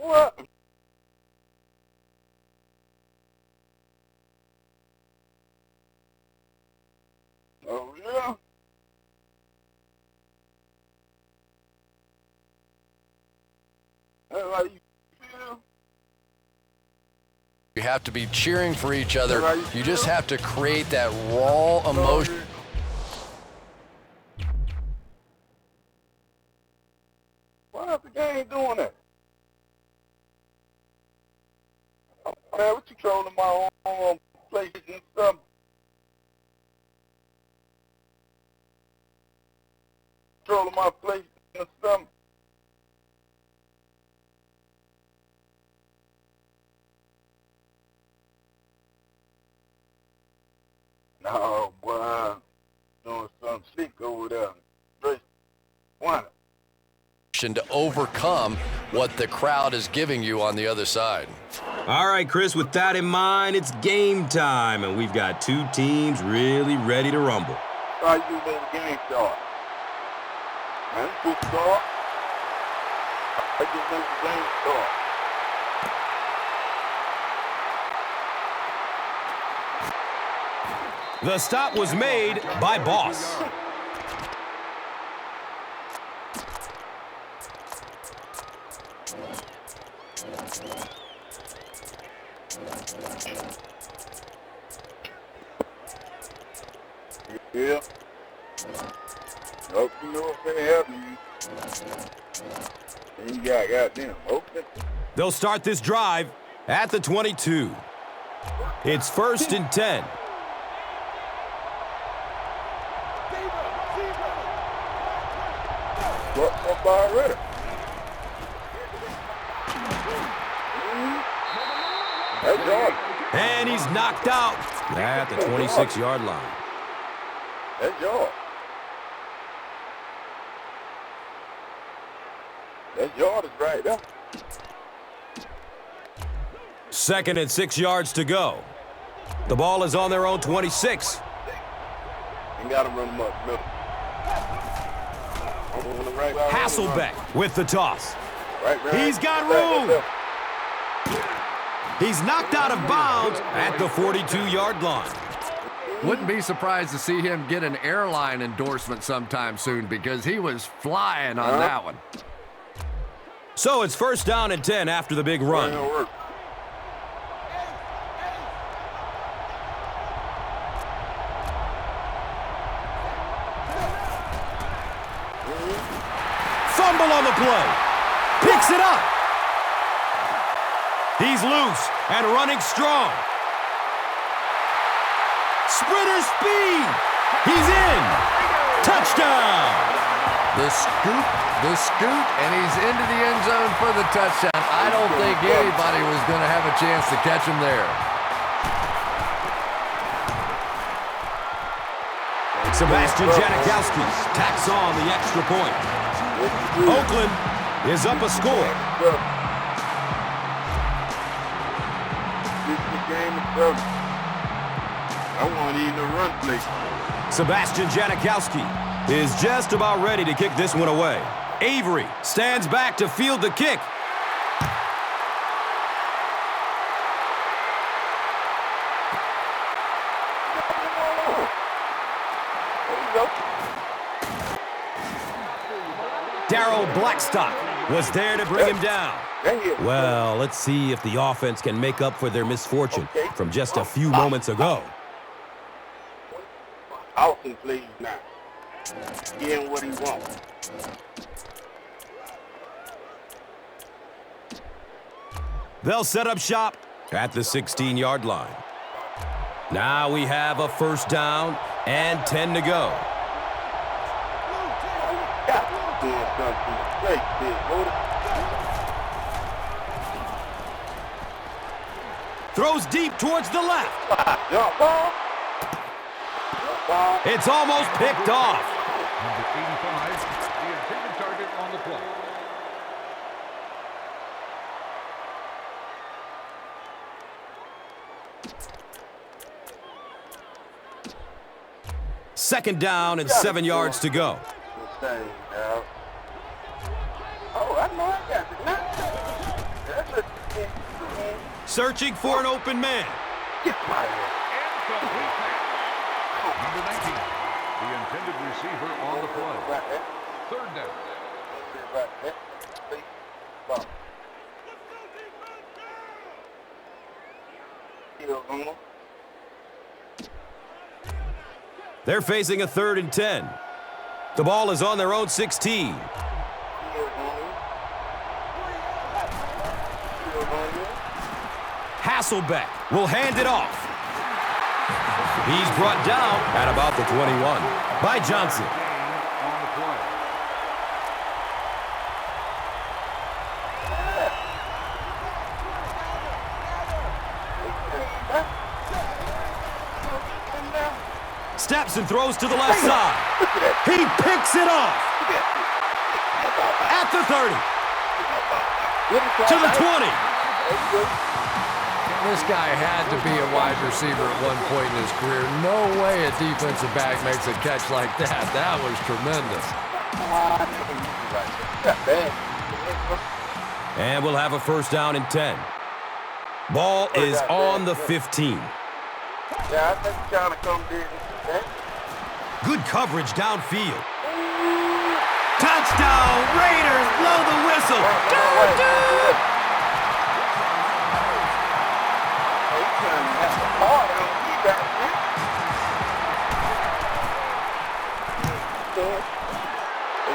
What? Oh, yeah? That's how you feel? You have to be cheering for each other. That's how you You just feel? have to create that raw emotion. Why is the game doing that? Man, what you trolling my own place and stuff? Trolling my place and stuff? No, boy, I'm doing some sick over there. Straight one. To overcome what the crowd is giving you on the other side. All right, Chris, with that in mind, it's game time, and we've got two teams really ready to rumble. How you let the game start? Man, it's supposed to start. I just let the game start. The stop was made by Boss. Yeah. Hope you know what's gonna happen. And you got goddamn open. They'll start this drive at the 22. It's 1st and 10. What already? That's Jordan. And he's knocked out at the 26-yard line. That's Jordan. That's Jordan's right there. 2nd and 6 yards to go. The ball is on their own 26. You gotta run him up middle. Right, Hasselbeck with the toss. right, He's got room. He's knocked out of bounds at the 42-yard line. Wouldn't be surprised to see him get an airline endorsement sometime soon because he was flying on that one. So it's 1st down and 10 after the big run. Fumble on the play. Picks it up. He's loose and running strong. Sprinter speed. He's in. Touchdown. The scoop, and he's into the end zone for the touchdown. I don't think anybody was going to have a chance to catch him there. Sebastian Janikowski tacks on the extra point. Oakland is up a score. I want to eat the run play. Sebastian Janikowski is just about ready to kick this one away. Avery stands back to field the kick. Darrell Blackstock was there to bring him down. Well, let's see if the offense can make up for their misfortune from just a few moments ago. Austin plays now. Give him what he wants. They'll set up shop at the 16-yard line. Now we have a 1st down and 10 to go. Throws deep towards the left. It's almost picked off. Number 85, the intended target on the play. Second down and 7 yards to go. Oh, I know I got it. Searching for an open man. Incomplete pass. Number 19, the intended receiver on the play. Third down. They're facing a 3rd and 10. The ball is on their own 16. Hasselbeck will hand it off. He's brought down at about the 21 by Johnson. On the play. Steps and throws to the left side. He picks it off. At the 30. To the 20. This guy had to be a wide receiver at one point in his career. No way a defensive back makes a catch like that. That was tremendous. And we'll have a first down and 10. Ball is on the 15. Yeah, I think trying to come there. Good coverage downfield. Touchdown, Raiders, blow the whistle.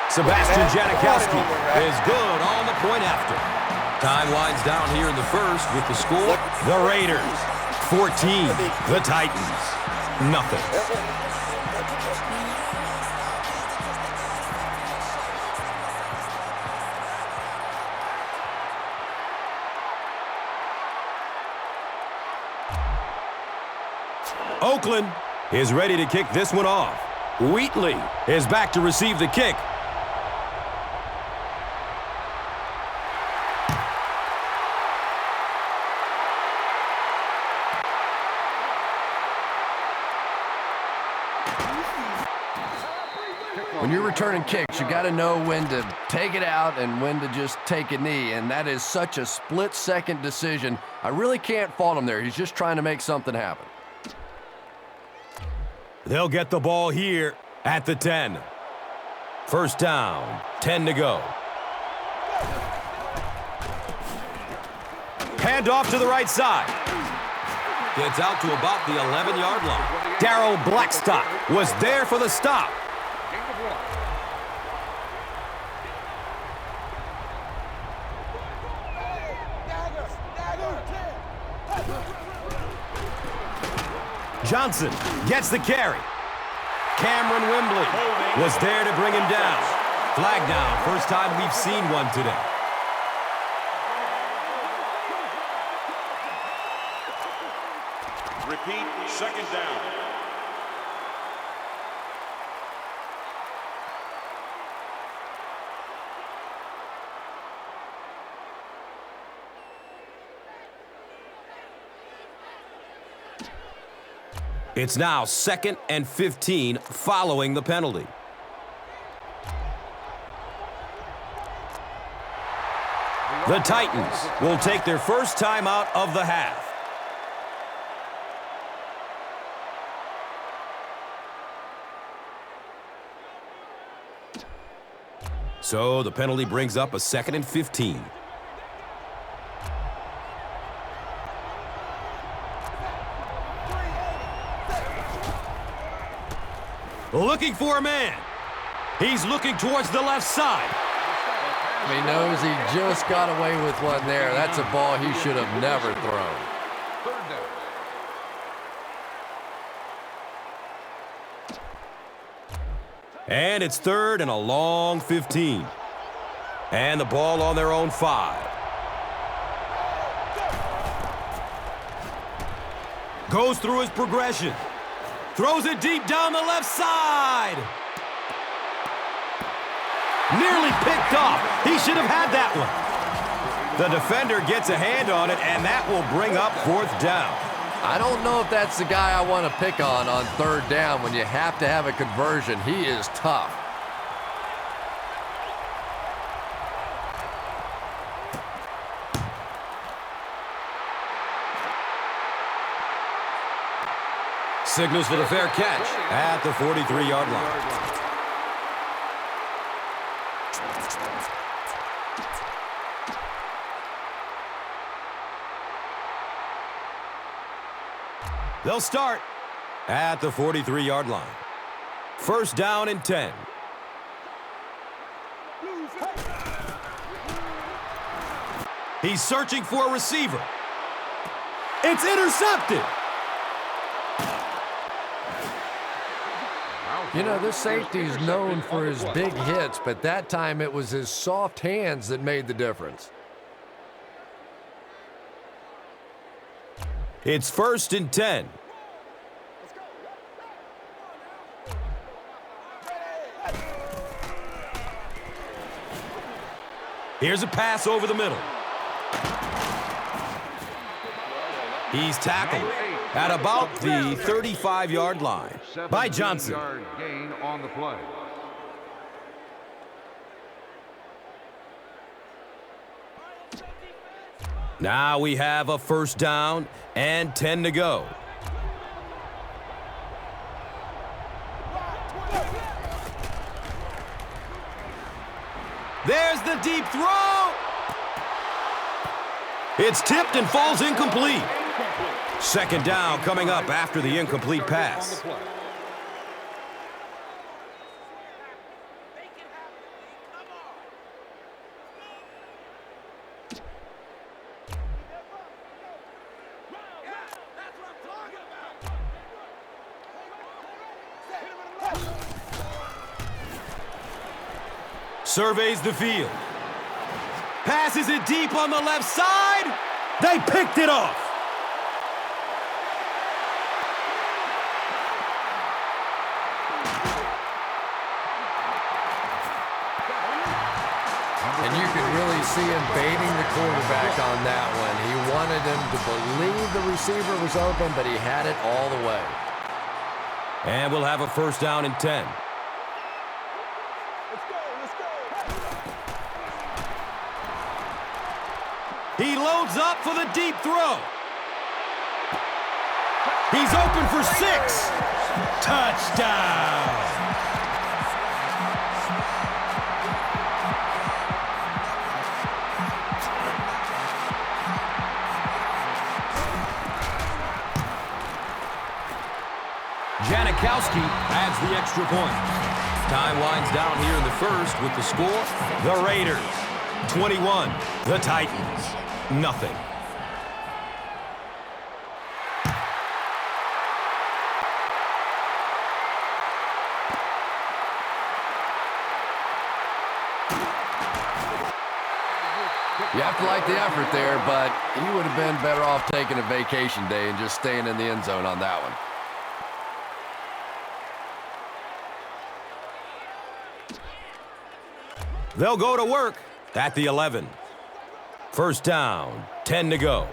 Sebastian Janikowski is good on the point after. Time winds down here in the first with the score. The Raiders, 14. The Titans, nothing. Oakland is ready to kick this one off. Wheatley is back to receive the kick. When you're returning kicks, you got to know when to take it out and when to just take a knee, and that is such a split-second decision. I really can't fault him there. He's just trying to make something happen. They'll get the ball here at the 10. First down, 10 to go. Hand off to the right side. Gets out to about the 11-yard line. Darrell Blackstock was there for the stop. Johnson gets the carry. Cameron Wembley was there to bring him down. Flag down. First time we've seen one today. Repeat, second down. It's now 2nd and 15 following the penalty. The Titans will take their first time out of the half. So the penalty brings up a 2nd and 15. Looking for a man. He's looking towards the left side. He knows he just got away with one there. That's a ball he should have never thrown. Third down. And it's 3rd and a long 15. And the ball on their own 5. Goes through his progression. Throws it deep down the left side. Nearly picked off. He should have had that one. The defender gets a hand on it, and that will bring up 4th down. I don't know if that's the guy I want to pick on 3rd down when you have to have a conversion. He is tough. Signals for the fair catch at the 43-yard line. They'll start at the 43-yard line. First down and 10. He's searching for a receiver. It's intercepted. You know, this safety is known for his big hits, but that time it was his soft hands that made the difference. It's first and 10. Here's a pass over the middle. He's tackled at about the 35-yard line by Johnson. 7-yard gain on the play. Now we have a first down and 10 to go. There's the deep throw. It's tipped and falls incomplete. Second down coming up after the incomplete pass. Surveys the field. Passes it deep on the left side. They picked it off. And you could really see him baiting the quarterback on that one. He wanted him to believe the receiver was open, but he had it all the way. And we'll have a first down and 10. He loads up for the deep throw. He's open for 6. Touchdown. Janikowski adds the extra point. Time winds down here in the first with the score. The Raiders 21, the Titans nothing. You have to like the effort there, but he would have been better off taking a vacation day and just staying in the end zone on that one. They'll go to work at the 11. First down, 10 to go.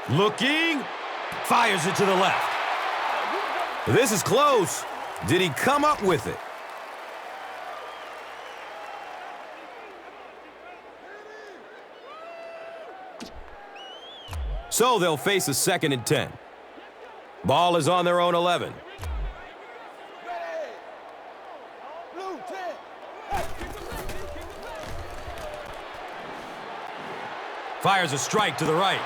Looking, fires it to the left. This is close. Did he come up with it? So they'll face a second and 10. Ball is on their own 11. Fires a strike to the right.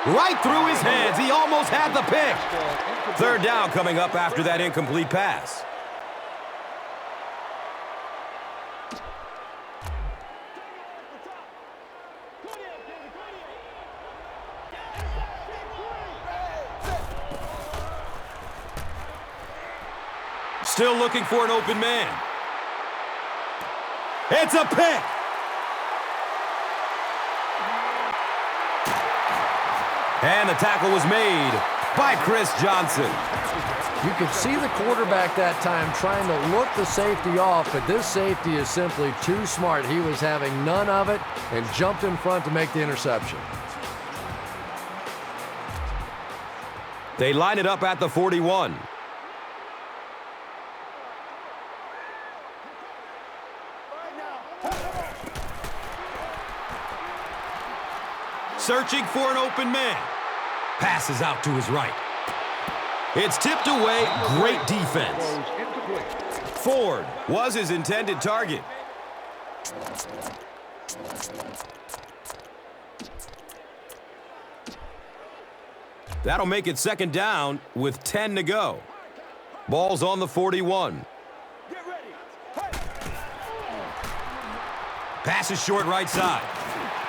Right through his hands. He almost had the pick. Third down coming up after that incomplete pass. Still looking for an open man. It's a pick. And the tackle was made by Chris Johnson. You could see the quarterback that time trying to look the safety off, but this safety is simply too smart. He was having none of it and jumped in front to make the interception. They line it up at the 41. searching for an open man. Passes out to his right. It's tipped away. Great defense. Ford was his intended target. That'll make it second down with 10 to go. Ball's on the 41. Pass is short right side.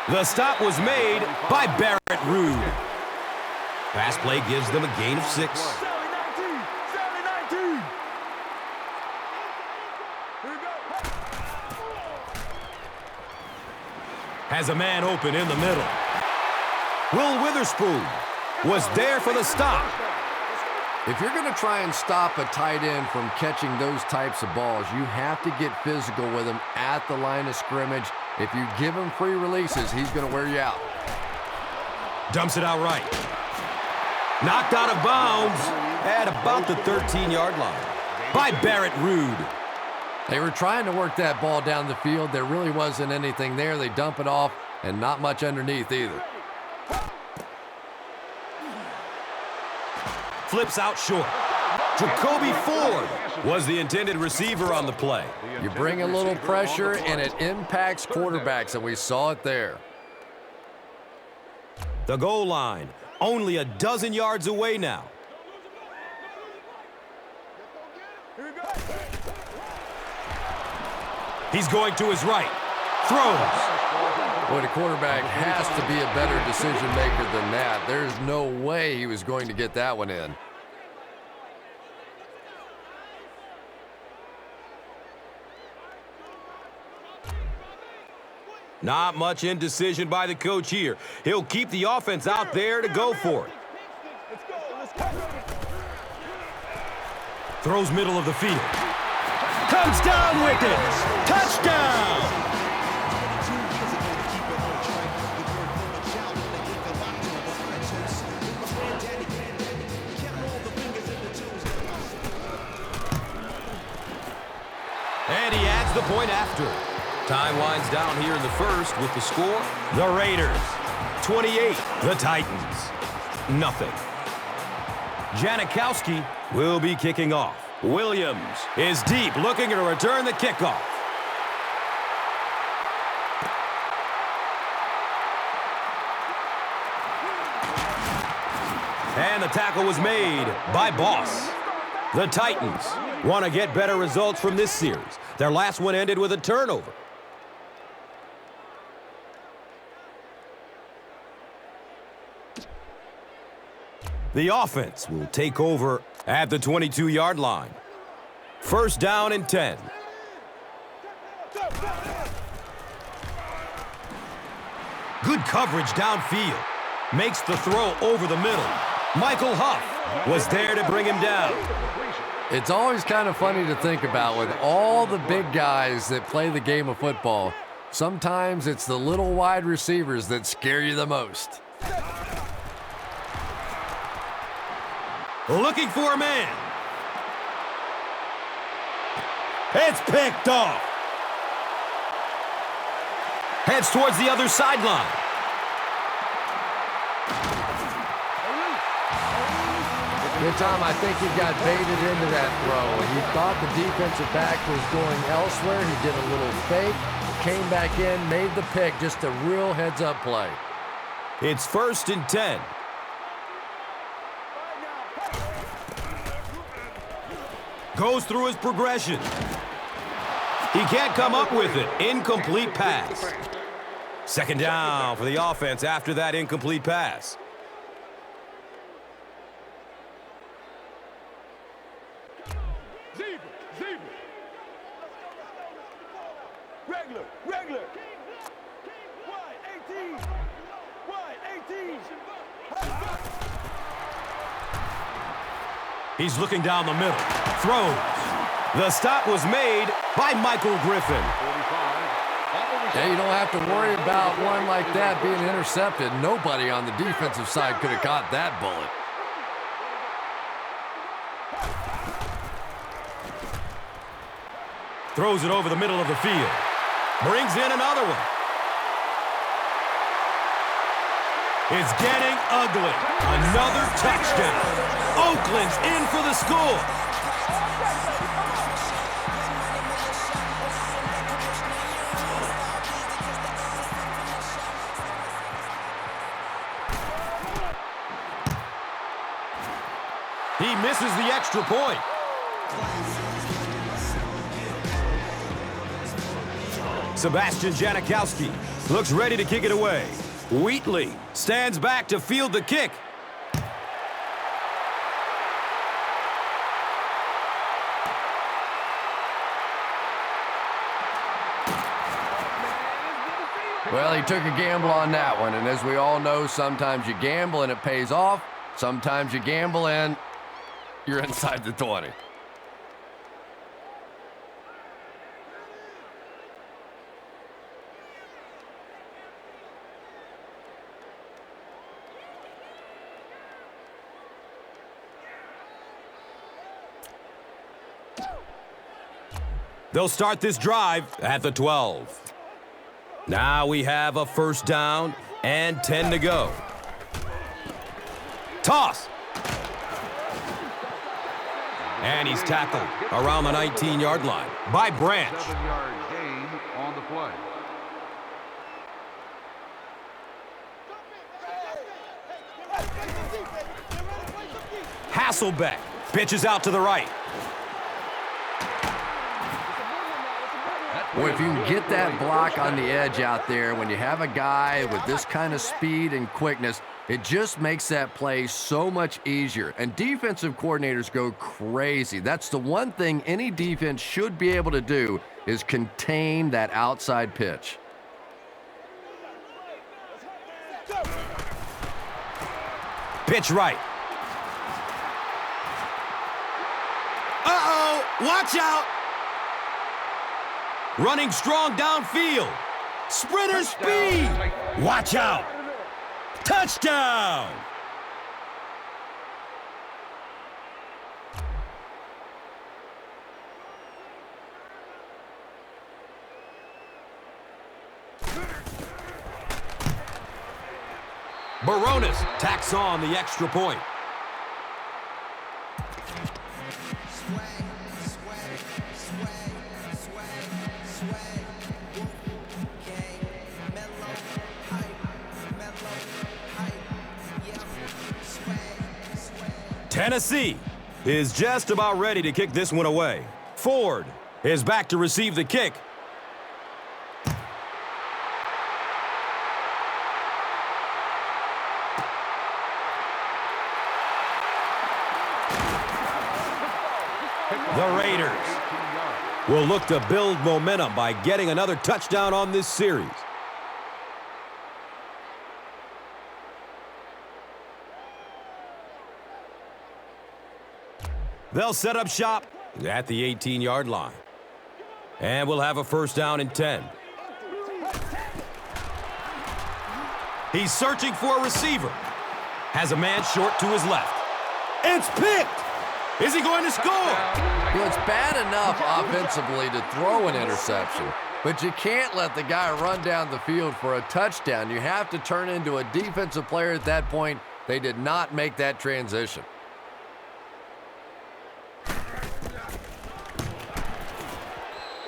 The stop was made by Barrett Ruud. Pass play gives them a gain of 6. Has a man open in the middle. Will Witherspoon was there for the stop. If you're going to try and stop a tight end from catching those types of balls, you have to get physical with him at the line of scrimmage. If you give him free releases, he's going to wear you out. Dumps it out right. Knocked out of bounds at about the 13-yard line by Barrett Ruud. They were trying to work that ball down the field. There really wasn't anything there. They dump it off, and not much underneath either. Flips out short. Jacoby Ford was the intended receiver on the play. You bring a little pressure, and it impacts quarterbacks, and we saw it there. The goal line, only a dozen yards away now. He's going to his right. Throws. Boy, the quarterback has to be a better decision maker than that. There's no way he was going to get that one in. Not much indecision by the coach here. He'll keep the offense out there to go for it. Throws middle of the field. Comes down with it. Touchdown! And he adds the point after. Time winds down here in the first with the score. The Raiders, 28. The Titans, nothing. Janikowski will be kicking off. Williams is deep, looking to return the kickoff. And the tackle was made by Boss. The Titans want to get better results from this series. Their last one ended with a turnover. The offense will take over at the 22-yard line. First down and 10. Good coverage downfield. Makes the throw over the middle. Michael Huff was there to bring him down. It's always kind of funny to think about with all the big guys that play the game of football. Sometimes it's the little wide receivers that scare you the most. Looking for a man. It's picked off. Heads towards the other sideline. Good, Tom, I think he got baited into that throw. He thought the defensive back was going elsewhere. He did a little fake, came back in, made the pick. Just a real heads-up play. It's first and 10. Goes through his progression. He can't come up with it. Incomplete pass. Second down for the offense after that incomplete pass. Regular. Wide 18. He's looking down the middle. Throws. The stop was made by Michael Griffin. Yeah, you don't have to worry about one like that being intercepted. Nobody on the defensive side could have caught that bullet. Throws it over the middle of the field. Brings in another one. It's getting ugly. Another touchdown. Oakland's in for the score. He misses the extra point. Sebastian Janikowski looks ready to kick it away. Wheatley stands back to field the kick. Well, he took a gamble on that one, and as we all know, sometimes you gamble and it pays off. Sometimes you gamble and you're inside the 20. They'll start this drive at the 12. Now we have a first down and 10 to go. Toss. And he's tackled around the 19-yard line by Branch. 7-yard gain on the play. Hasselbeck pitches out to the right. Well, if you can get that block on the edge out there, when you have a guy with this kind of speed and quickness, it just makes that play so much easier. And defensive coordinators go crazy. That's the one thing any defense should be able to do, is contain that outside pitch. Pitch right. Uh-oh! Watch out! Running strong downfield. Sprinter speed! Watch out! Touchdown! Baronis tacks on the extra point. Tennessee is just about ready to kick this one away. Ford is back to receive the kick. The Raiders will look to build momentum by getting another touchdown on this series. They'll set up shop at the 18-yard line. And we'll have a first down and 10. He's searching for a receiver. Has a man short to his left. It's picked! Is he going to score? You know, it's bad enough offensively to throw an interception, but you can't let the guy run down the field for a touchdown. You have to turn into a defensive player at that point. They did not make that transition.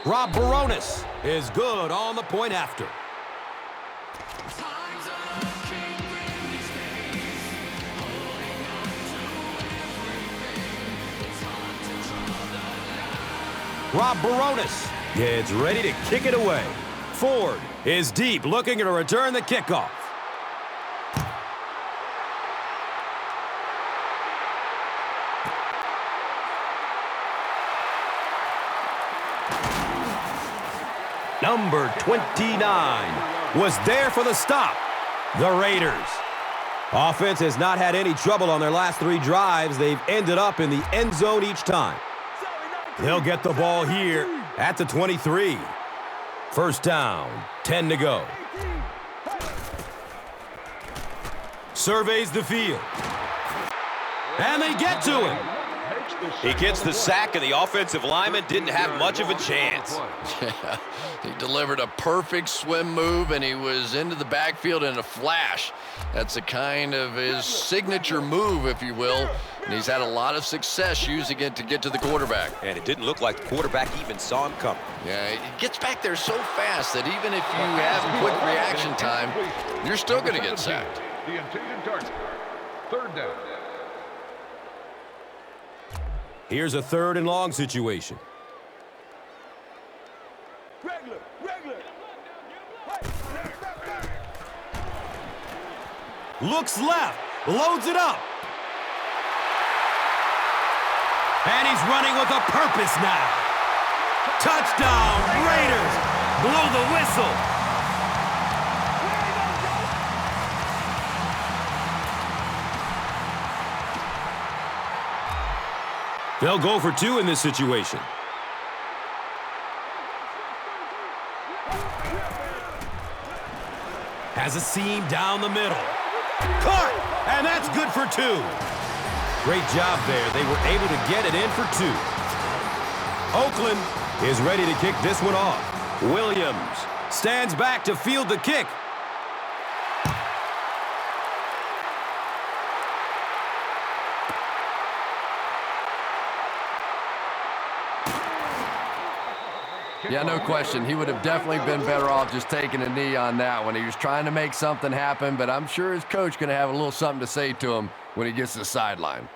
Rob Baronis is good on the point after. Rob Baronis gets ready to kick it away. Ford is deep, looking to return the kickoff. Number 29 was there for the stop. The Raiders. Offense has not had any trouble on their last 3 drives. They've ended up in the end zone each time. They'll get the ball here at the 23. First down, 10 to go. Surveys the field. And they get to him. He gets the sack, and the offensive lineman didn't have much of a chance. Yeah, he delivered a perfect swim move, and he was into the backfield in a flash. That's a kind of his signature move, if you will, and he's had a lot of success using it to get to the quarterback. And it didn't look like the quarterback even saw him coming. Yeah, he gets back there so fast that even if you have quick reaction time, you're still going to get sacked. The intended target. Third down. Here's a 3rd and long situation. Regular. Looks left, loads it up. And he's running with a purpose now. Touchdown, Raiders. Blow the whistle. They'll go for 2 in this situation. Has a seam down the middle. Caught, and that's good for 2. Great job there. They were able to get it in for 2. Oakland is ready to kick this one off. Williams stands back to field the kick. Yeah, no question. He would have definitely been better off just taking a knee on that one. He was trying to make something happen, but I'm sure his coach going to have a little something to say to him when he gets to the sideline.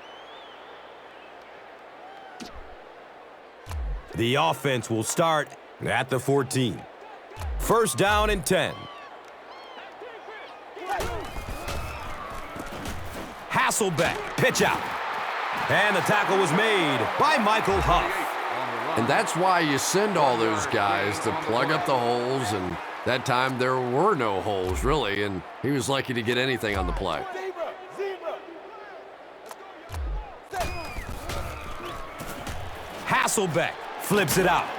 The offense will start at the 14. 1st down and 10. Hasselbeck, pitch out. And the tackle was made by Michael Huff. And that's why you send all those guys to plug up the holes, and that time there were no holes, really, and he was lucky to get anything on the play. Hasselbeck flips it out.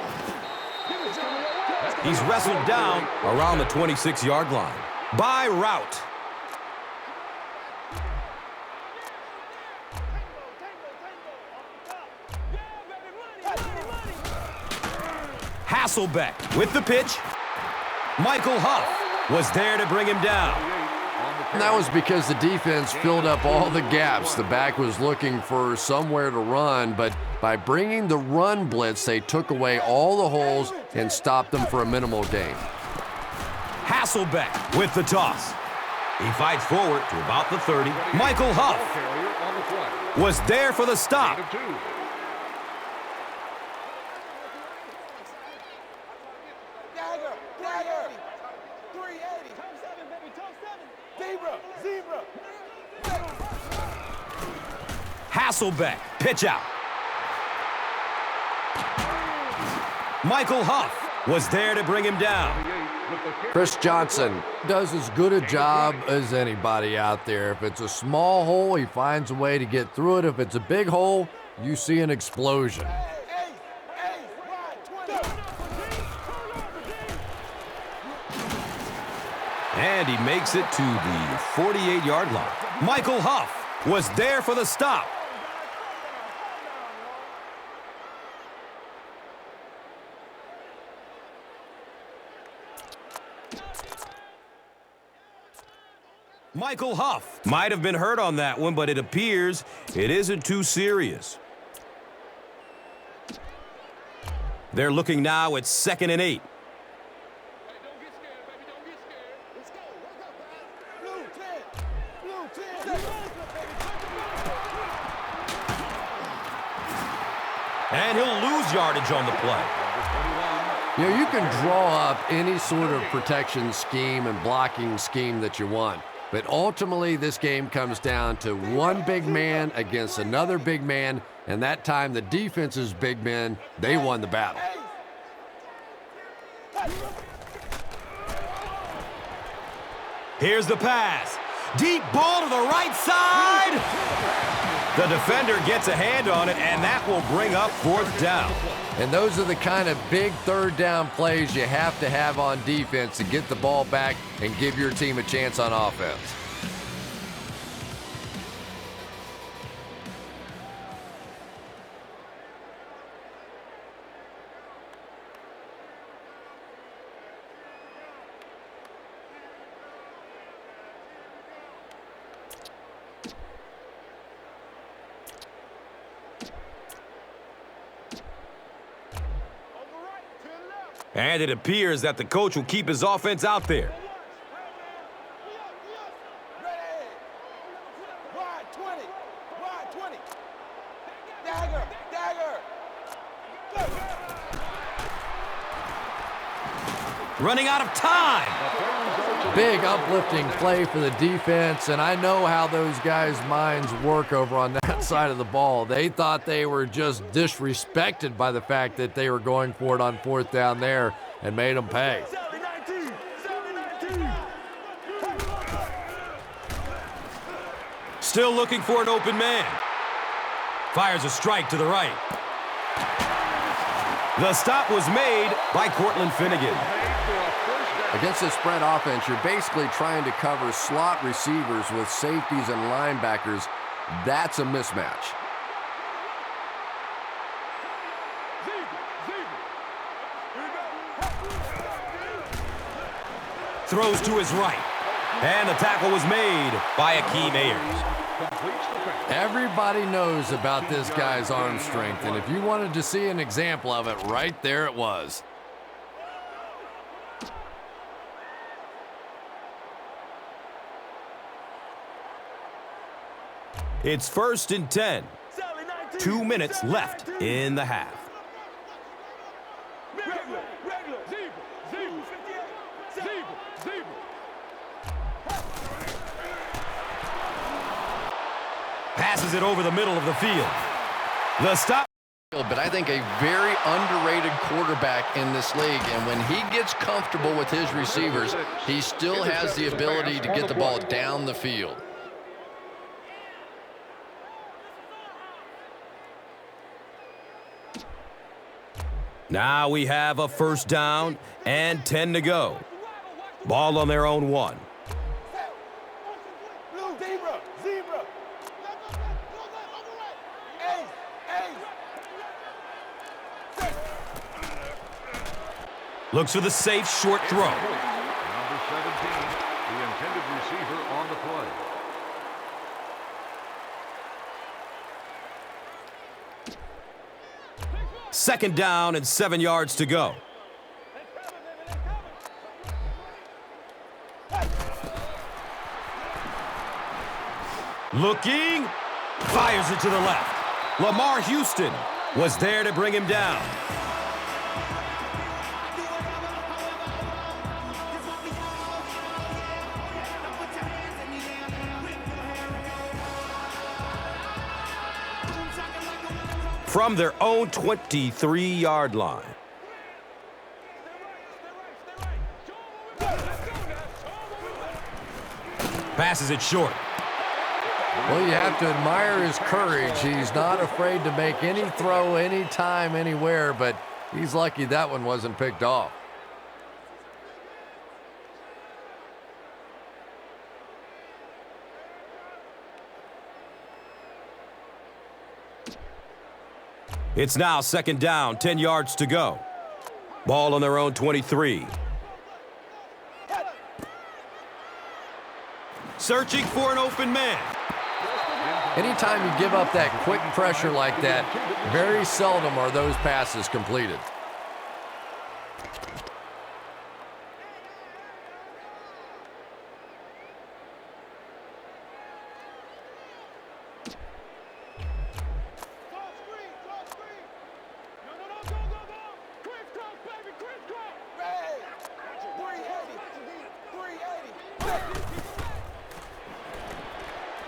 He's wrestled down around the 26-yard line by Route. Hasselbeck with the pitch. Michael Huff was there to bring him down. And that was because the defense filled up all the gaps. The back was looking for somewhere to run, but by bringing the run blitz, they took away all the holes and stopped them for a minimal gain. Hasselbeck with the toss. He fights forward to about the 30. Michael Huff was there for the stop. Hasselbeck, pitch out. Michael Huff was there to bring him down. Chris Johnson does as good a job as anybody out there. If it's a small hole, he finds a way to get through it. If it's a big hole, you see an explosion. And he makes it to the 48-yard line. Michael Huff was there for the stop. Michael Huff might have been hurt on that one, but it appears it isn't too serious. They're looking now at 2nd and 8. And he'll lose yardage on the play. You know, you can draw up any sort of protection scheme and blocking scheme that you want. But ultimately, this game comes down to one big man against another big man, and that time the defense's big men, they won the battle. Here's the pass. Deep ball to the right side. The defender gets a hand on it, and that will bring up 4th down. And those are the kind of big 3rd down plays you have to have on defense to get the ball back and give your team a chance on offense. And it appears that the coach will keep his offense out there. Ready. Wide 20. Wide 20. Dagger. Dagger. Running out of time. Big uplifting play for the defense, and I know how those guys' minds work over on that side of the ball. They thought they were just disrespected by the fact that they were going for it on fourth down there and made them pay. 7-19. 7-19. Still looking for an open man. Fires a strike to the right. The stop was made by Cortland Finnegan. Against this spread offense, you're basically trying to cover slot receivers with safeties and linebackers. That's a mismatch. Throws to his right. And the tackle was made by Akeem Ayers. Everybody knows about this guy's arm strength, and if you wanted to see an example of it, right there it was. It's 1st and 10. 2 minutes left in the half. Regular. Zebra. 58. Zebra. Passes it over the middle of the field. The stop. But I think a very underrated quarterback in this league, and when he gets comfortable with his receivers, he still has the ability to get the ball down the field. Now we have a 1st down and 10 to go. Ball on their own 1. Zebra. Ace. Looks for the safe short throw. Number 17, the intended receiver on the play. Second down and 7 yards to go. Looking, fires it to the left. Lamar Houston was there to bring him down. From their own 23-yard line. Passes it short. Well, you have to admire his courage. He's not afraid to make any throw, anytime, anywhere, but he's lucky that one wasn't picked off. It's now 2nd down, 10 yards to go. Ball on their own 23. Searching for an open man. Anytime you give up that quick pressure like that, very seldom are those passes completed.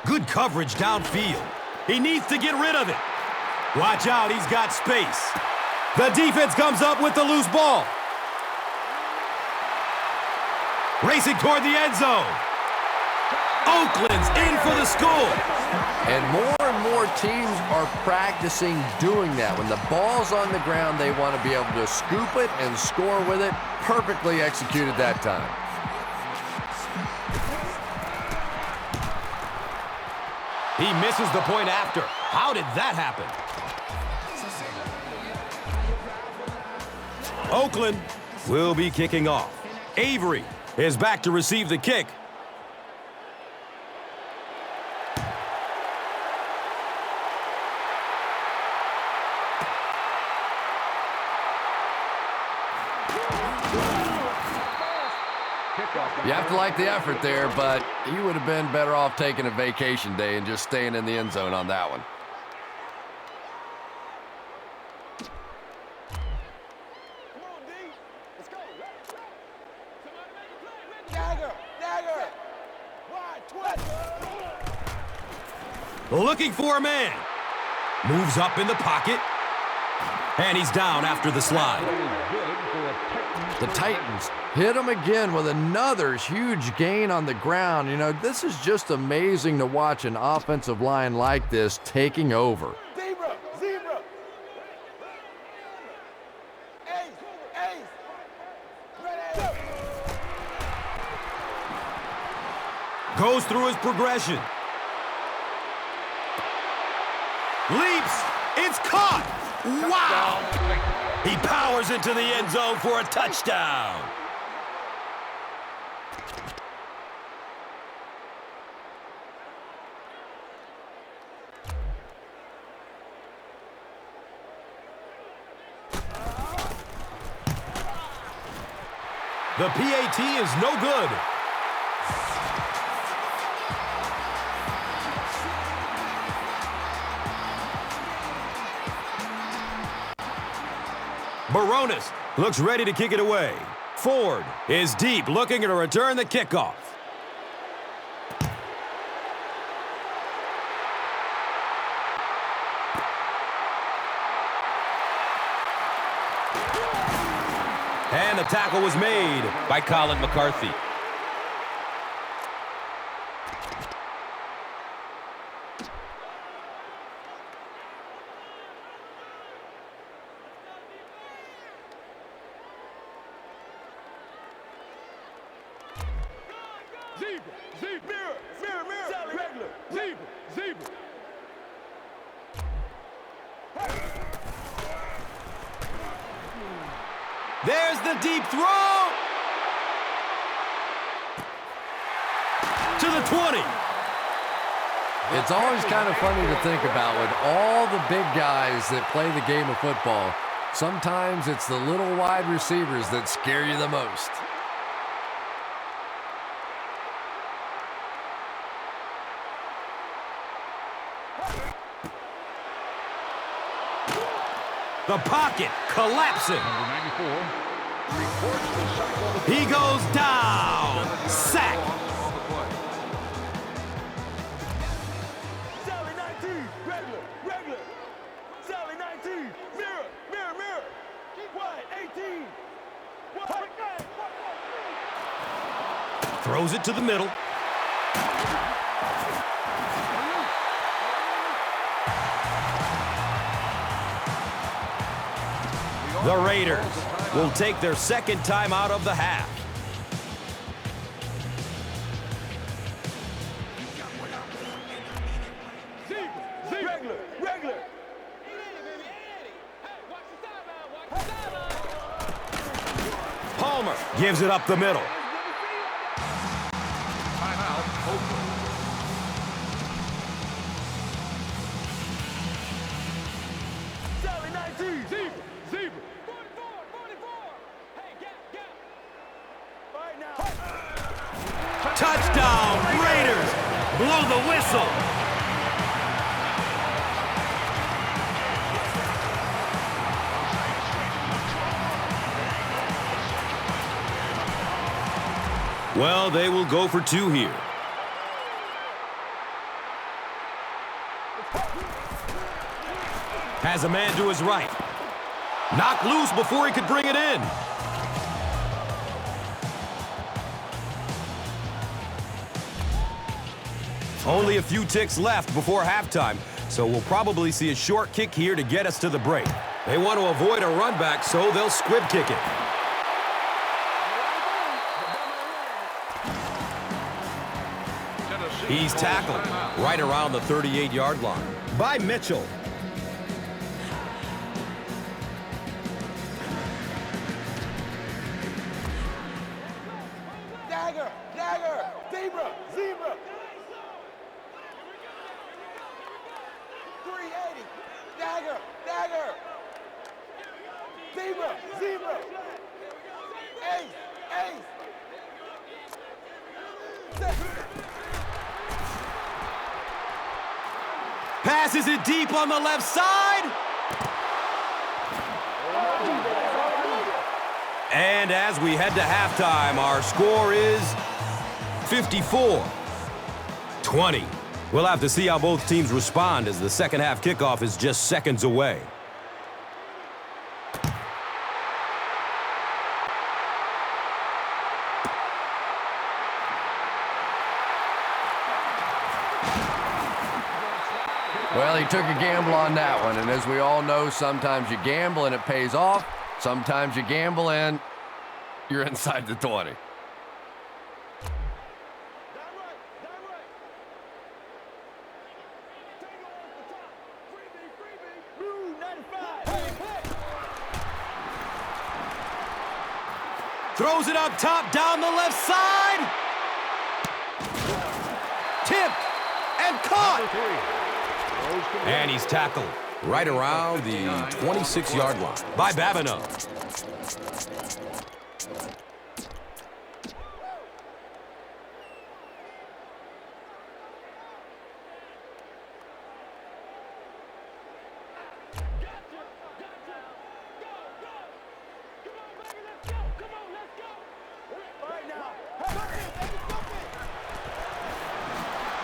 Good coverage downfield. He needs to get rid of it. Watch out, he's got space. The defense comes up with the loose ball. Racing toward the end zone. Oakland's in for the score. And more teams are practicing doing that. When the ball's on the ground, they want to be able to scoop it and score with it. Perfectly executed that time. He misses the point after. How did that happen? Oakland will be kicking off. Avery is back to receive the kick. You have to like the effort there, but he would have been better off taking a vacation day and just staying in the end zone on that one. Come on, D. Let's go. Somebody make a play. Dagger. Dagger. Wide. Twist. Looking for a man. Moves up in the pocket. And he's down after the slide. The Titans hit him again with another huge gain on the ground. You know, this is just amazing to watch an offensive line like this taking over. Zebra. Zebra. Ace. Ace. Ready. Goes through his progression. Leaps. It's caught. Wow! He powers into the end zone for a touchdown. The PAT is no good. Baronis looks ready to kick it away. Ford is deep, looking to return the kickoff. And the tackle was made by Colin McCarthy. Zebra. Zebra. Mirror. Mirror. Regular. Zebra. Zebra. There's the deep throw. To the 20. It's always kind of funny to think about with all the big guys that play the game of football. Sometimes it's the little wide receivers that scare you the most. The pocket collapsing. Number 94 reports the sack on the He goes down. Sack. on the play. Sally 19. Regular. Sally 19. Mirror. Wide. 18. Wide. Throws it to the middle. The Raiders will take their second time out of the half. Regular. Palmer gives it up the middle. Timeout, Oakland. Sally 19. Zebra. 44. Hey, gap. All right, now. Touchdown, Raiders. Blow the whistle. Well, they will go for two here. Has a man to his right. Knocked loose before he could bring it in. Only a few ticks left before halftime, so we'll probably see a short kick here to get us to the break. They want to avoid a run back, so they'll squib kick it. Tennessee He's calls tackled timeout. right around the 38-yard line by Mitchell. Dagger. Zebra. 380. Dagger. Zebra. Ace. Passes it deep on the left side. And as we head to halftime, our score is 54-20. We'll have to see how both teams respond as the second half kickoff is just seconds away. Well, he took a gamble on that one, and as we all know, sometimes you gamble and it pays off. Sometimes you gamble and you're inside the 20. Throws it up top, down the left side. Tipped and caught. And he's tackled right around the 26-yard line by Babineau.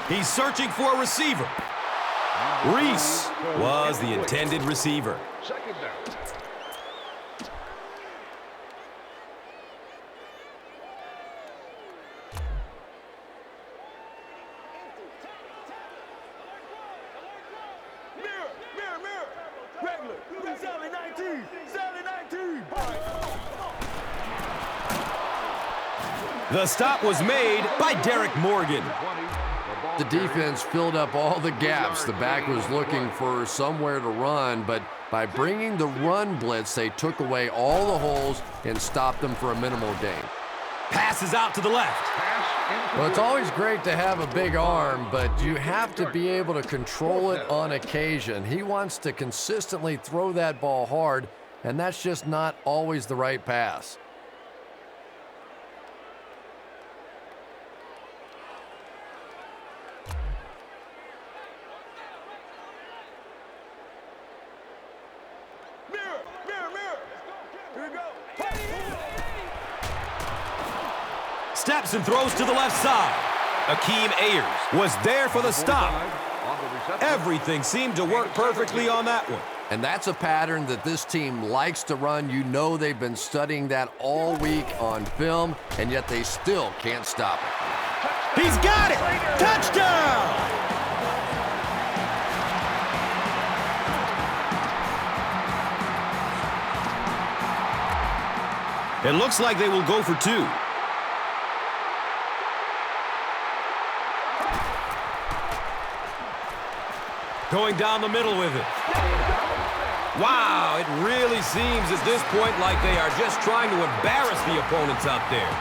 He's searching for a receiver. Reese was the intended receiver. Second down. Mirror. Regular. 7-19. The stop was made by Derek Morgan. The defense filled up all the gaps. The back was looking for somewhere to run, but by bringing the run blitz, they took away all the holes and stopped them for a minimal gain. Passes out to the left. Well, it's always great to have a big arm, but you have to be able to control it on occasion. He wants to consistently throw that ball hard, and that's just not always the right pass. Steps and throws to the left side. Akeem Ayers was there for the stop. Everything seemed to work perfectly on that one. And that's a pattern that this team likes to run. You know they've been studying that all week on film, and yet they still can't stop it. He's got it! Touchdown! It looks like they will go for two. Going down the middle with it. Wow, it really seems at this point like they are just trying to embarrass the opponents out there.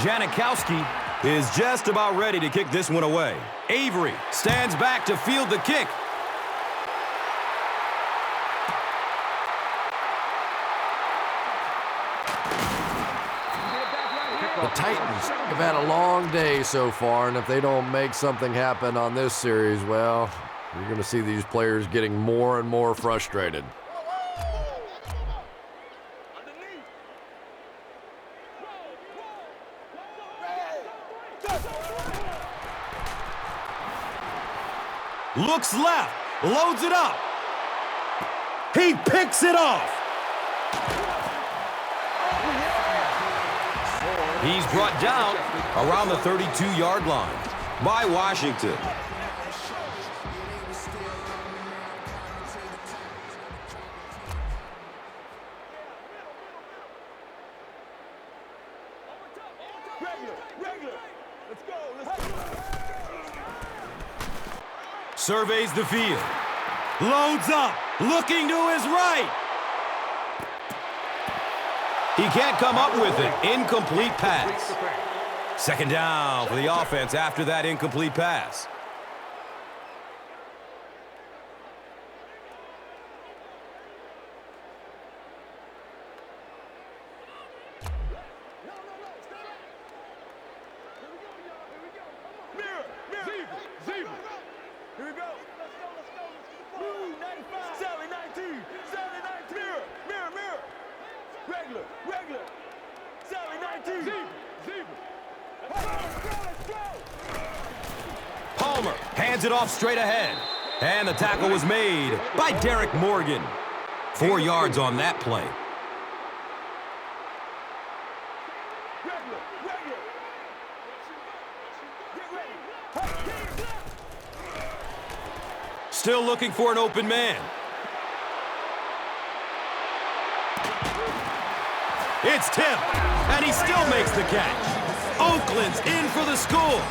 Janikowski is just about ready to kick this one away. Avery stands back to field the kick. The Titans have had a long day so far, and if they don't make something happen on this series, well, you're going to see these players getting more and more frustrated. Looks left, loads it up. He picks it off. He's brought down around the 32-yard line by Washington. Surveys the field. Loads up, looking to his right. He can't come up with it. Incomplete pass. Second down for the offense after that incomplete pass. Hands it off straight ahead. And the tackle was made by Derek Morgan. 4 yards on that play. Still looking for an open man. It's tipped, and he still makes the catch. Oakland's in for the score.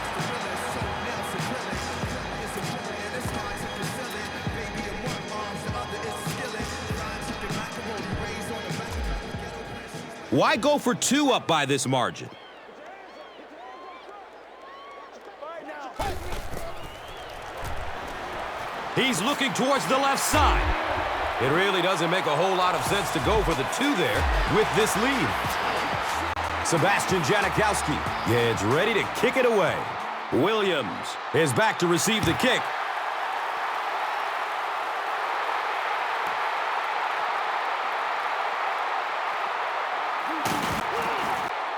Why go for 2 up by this margin? He's looking towards the left side. It really doesn't make a whole lot of sense to go for the 2 there with this lead. Sebastian Janikowski gets ready to kick it away. Williams is back to receive the kick.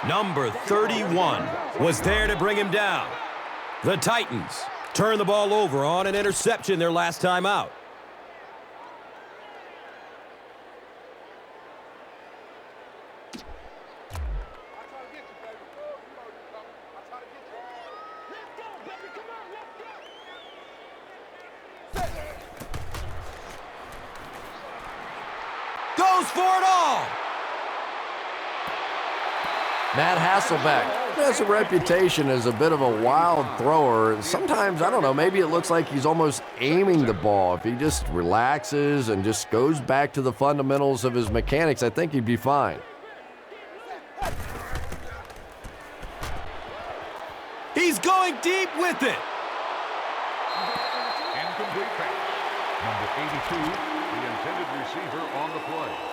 Number 31 was there to bring him down. The Titans turn the ball over on an interception their last time out. Goes for it all. Matt Hasselbeck has a reputation as a bit of a wild thrower. Sometimes, I don't know, maybe it looks like he's almost aiming the ball. If he just relaxes and just goes back to the fundamentals of his mechanics, I think he'd be fine. He's going deep with it. Incomplete pass. Number 82, the intended receiver on the play.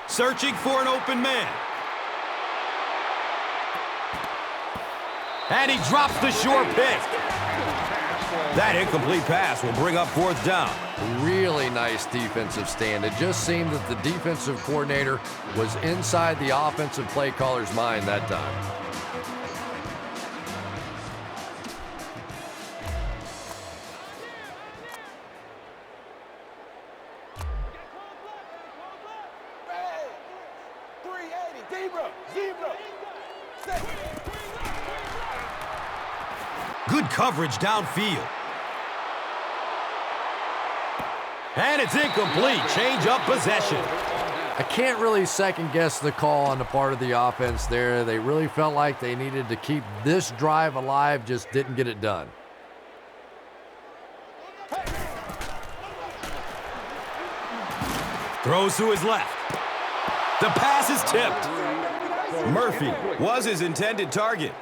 Searching for an open man. And he drops the short pick. That incomplete pass will bring up 4th down. Really nice defensive stand. It just seemed that the defensive coordinator was inside the offensive play caller's mind that time. Good coverage downfield. And it's incomplete. Change up possession. I can't really second guess the call on the part of the offense there. They really felt like they needed to keep this drive alive, just didn't get it done. Throws to his left. The pass is tipped. Murphy was his intended target.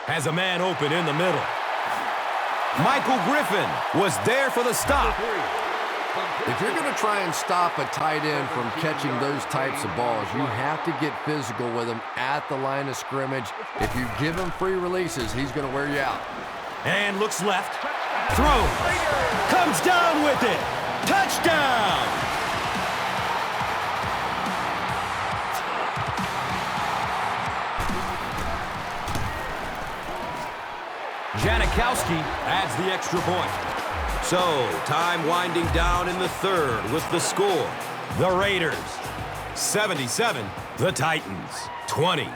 Has a man open in the middle. Michael Griffin was there for the stop. If you're going to try and stop a tight end from catching those types of balls, you have to get physical with him at the line of scrimmage. If you give him free releases, he's going to wear you out. And looks left. Throws. Comes down with it. Touchdown! Janikowski adds the extra point. So, time winding down in the 3rd with the score. The Raiders, 77. The Titans, 20.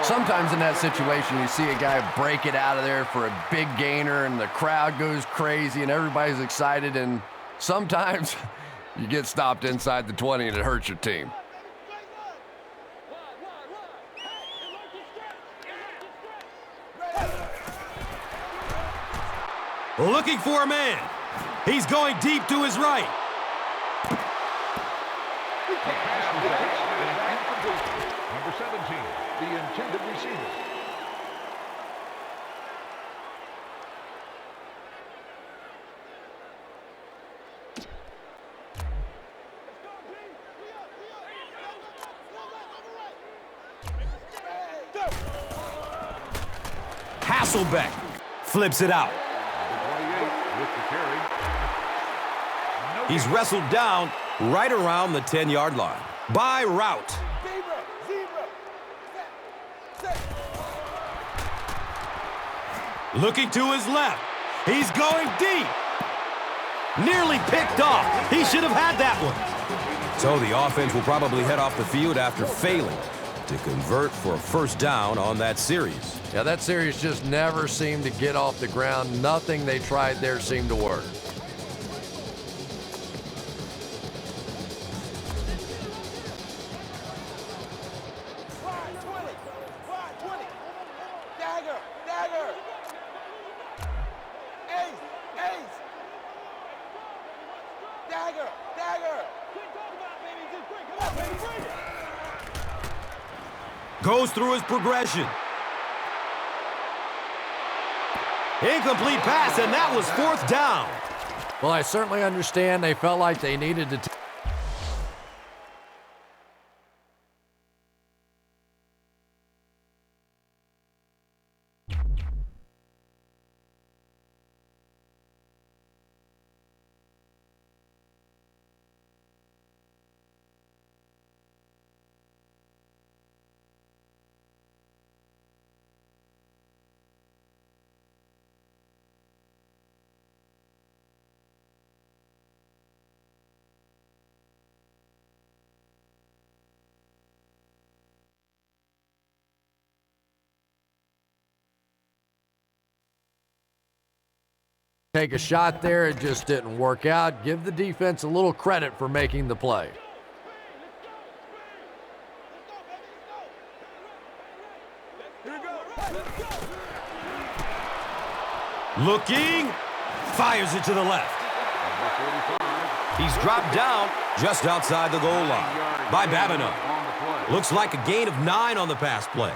Sometimes in that situation, you see a guy break it out of there for a big gainer, and the crowd goes crazy, and everybody's excited, and sometimes you get stopped inside the 20, and it hurts your team. Looking for a man. He's going deep to his right. The pass deflects and incomplete. Number 17, the intended receiver. Hasselbeck flips it out. Number 28 with the carry. No He's wrestled down right around the 10-yard line. By route. Zebra, zebra. Set. Looking to his left. He's going deep. Nearly picked off. He should have had that one. So the offense will probably head off the field after failing to convert for a first down on that series. Yeah, that series just never seemed to get off the ground. Nothing they tried there seemed to work. Wide 20. Wide 20. Dagger, dagger. Ace, ace. Dagger, dagger. Quick, talk about it, baby. Just quick. Come on, baby. Bring it. Goes through his progression. Incomplete pass, and that was fourth down. Well, I certainly understand they felt like they needed to. Take a shot there, it just didn't work out. Give the defense a little credit for making the play. Looking, fires it to the left. He's dropped down just outside the goal line by Babineau. Looks like a gain of 9 on the pass play.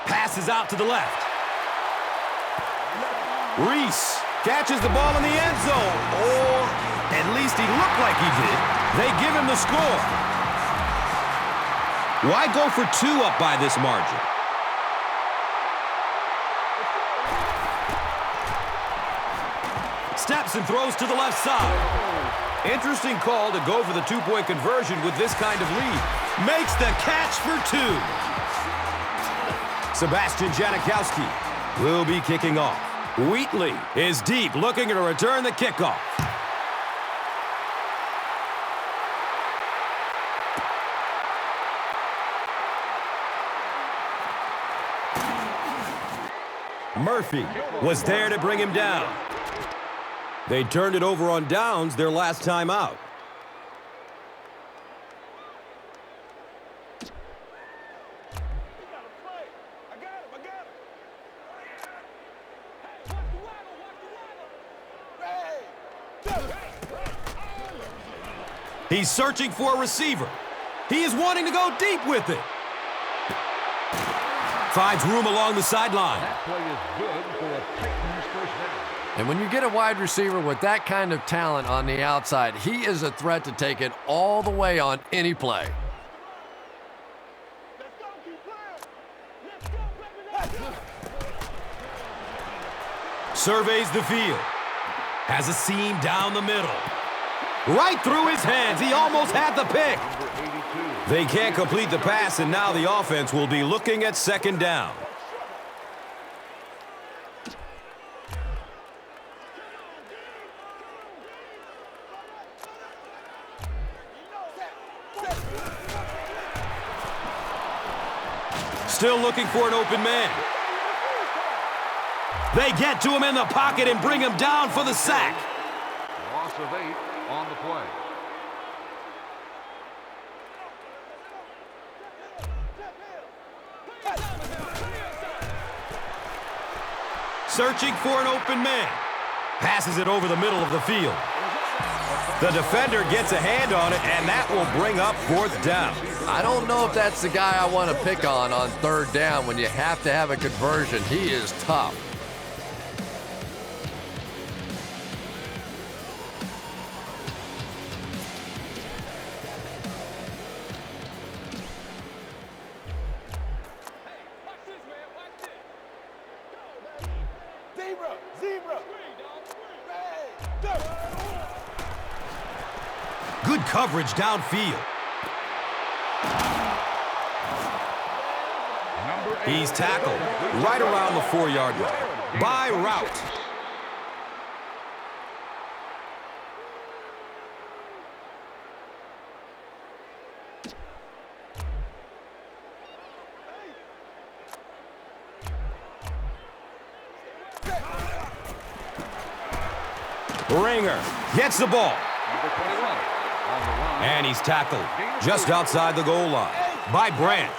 Passes out to the left. Reese catches the ball in the end zone. Or at least he looked like he did. They give him the score. Why go for 2 up by this margin? Steps and throws to the left side. Interesting call to go for the 2-point conversion with this kind of lead. Makes the catch for 2. Sebastian Janikowski will be kicking off. Wheatley is deep, looking to return the kickoff. Murphy was there to bring him down. They turned it over on downs their last time out. He's searching for a receiver. He is wanting to go deep with it. Finds room along the sideline. That play is good for a Titans first down. And when you get a wide receiver with that kind of talent on the outside, he is a threat to take it all the way on any play. Surveys the field. Has a seam down the middle. Right through his hands. He almost had the pick. They can't complete the pass, and now the offense will be looking at second down. Still looking for an open man. They get to him in the pocket and bring him down for the sack. Loss of 8 on the play. Searching for an open man. Passes it over the middle of the field. The defender gets a hand on it, and that will bring up 4th down. I don't know if that's the guy I want to pick on 3rd down when you have to have a conversion. He is tough. Good coverage downfield. He's tackled right around the 4-yard line by route. Ringer gets the ball. And he's tackled just outside the goal line by Branch.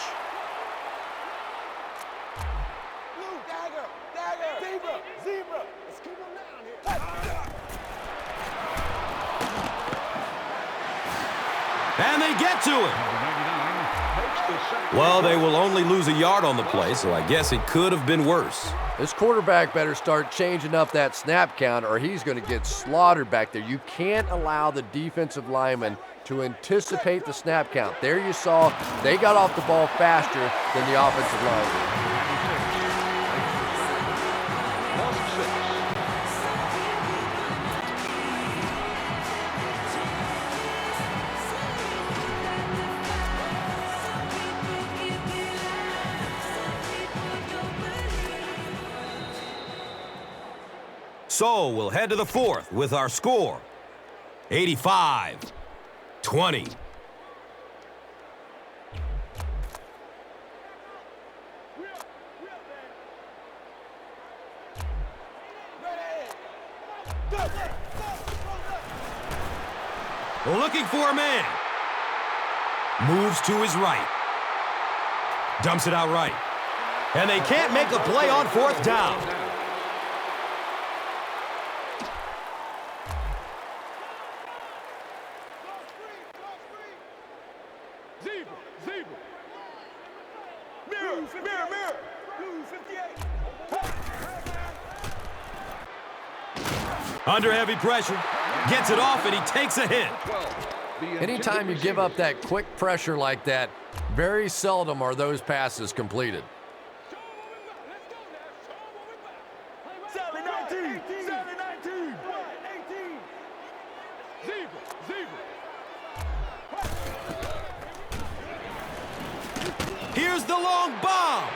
And they get to it. Well, they will only lose a yard on the play, so I guess it could have been worse. This quarterback better start changing up that snap count or he's going to get slaughtered back there. You can't allow the defensive lineman to anticipate the snap count. There you saw they got off the ball faster than the offensive line. So we'll head to the 4th with our score, 85-20. Looking for a man. Moves to his right. Dumps it out right. And they can't make a play on 4th down. Under heavy pressure, gets it off, and he takes a hit. Anytime you give up that quick pressure like that, very seldom are those passes completed. Here's the long bomb.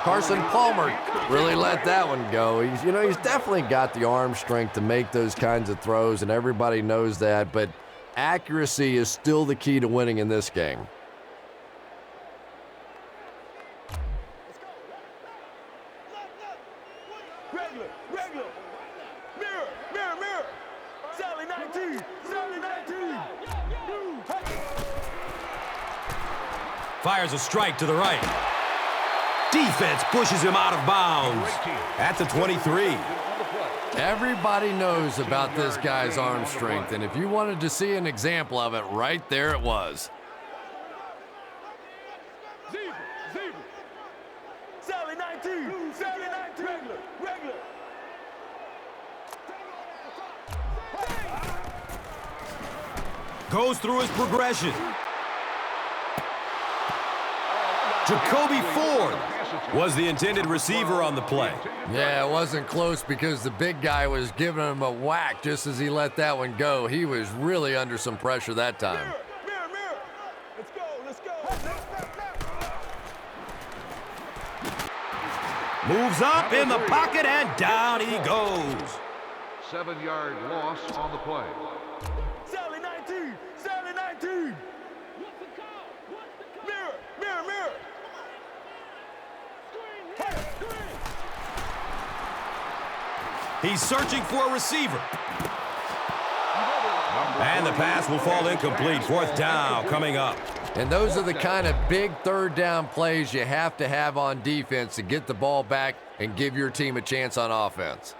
Carson Palmer really let that one go. He's definitely got the arm strength to make those kinds of throws, and everybody knows that, but accuracy is still the key to winning in this game. Fires a strike to the right. Defense pushes him out of bounds at the 23. Everybody knows about this guy's arm strength, and if you wanted to see an example of it, right there it was. Goes through his progression. Jacoby Ford was the intended receiver on the play. Yeah, it wasn't close because the big guy was giving him a whack just as he let that one go. He was really under some pressure that time. Let's go. Moves up in the pocket and down he goes. 7-yard loss on the play. Sally 19. What's the call? Mirror. He's searching for a receiver. And the pass will fall incomplete. 4th down coming up. And those are the kind of big third down plays you have to have on defense to get the ball back and give your team a chance on offense.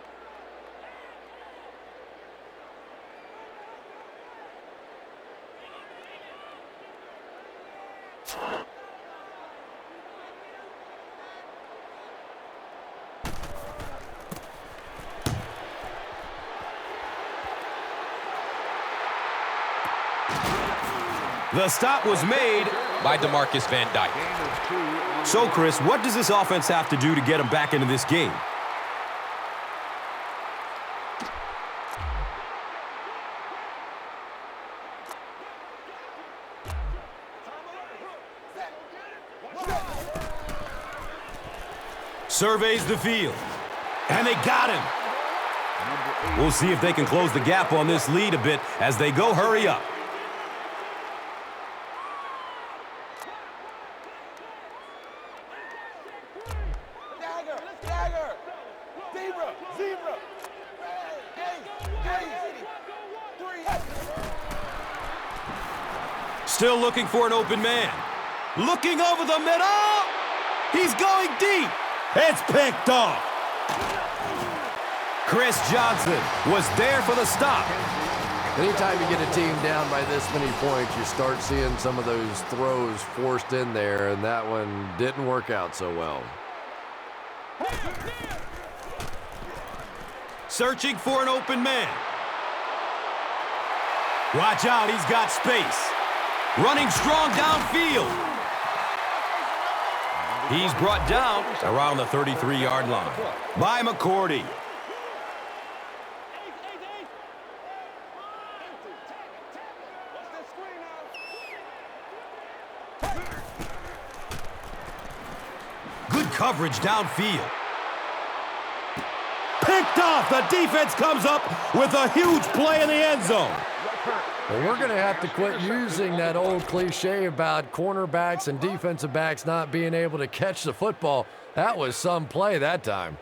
The stop was made by DeMarcus Van Dyke. So, Chris, what does this offense have to do to get them back into this game? Surveys the field. And they got him. We'll see if they can close the gap on this lead a bit as they go hurry up. Still looking for an open man. Looking over the middle. He's going deep. It's picked off. Chris Johnson was there for the stop. Anytime you get a team down by this many points, you start seeing some of those throws forced in there, and that one didn't work out so well. Searching for an open man. Watch out, he's got space. Running strong downfield. He's brought down around the 33-yard line by McCourty. Good coverage downfield. Picked off. The defense comes up with a huge play in the end zone. Well, we're going to have to quit using that old cliche about cornerbacks and defensive backs not being able to catch the football. That was some play that time.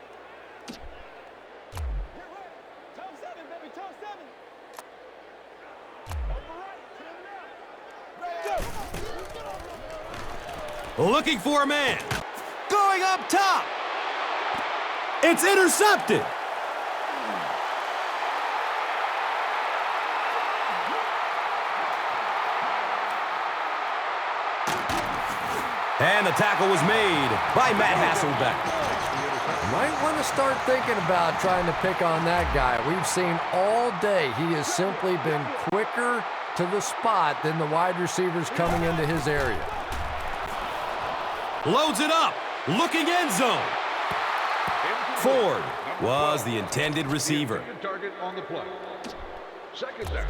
Looking for a man. Going up top. It's intercepted. And the tackle was made by Matt Hasselbeck. Might want to start thinking about trying to pick on that guy. We've seen all day he has simply been quicker to the spot than the wide receivers coming into his area. Loads it up. Looking end zone. Ford was the intended receiver. Target on the play. Second down.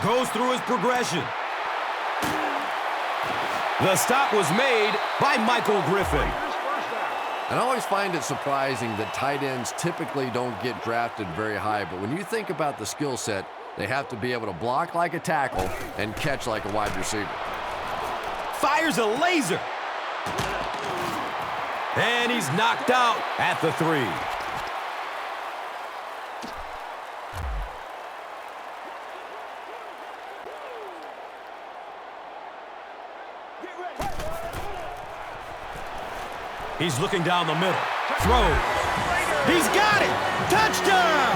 Goes through his progression. The stop was made by Michael Griffin. And I always find it surprising that tight ends typically don't get drafted very high, but when you think about the skill set, they have to be able to block like a tackle and catch like a wide receiver. Fires a laser. And he's knocked out at the 3. He's looking down the middle. Throws. He's got it. Touchdown!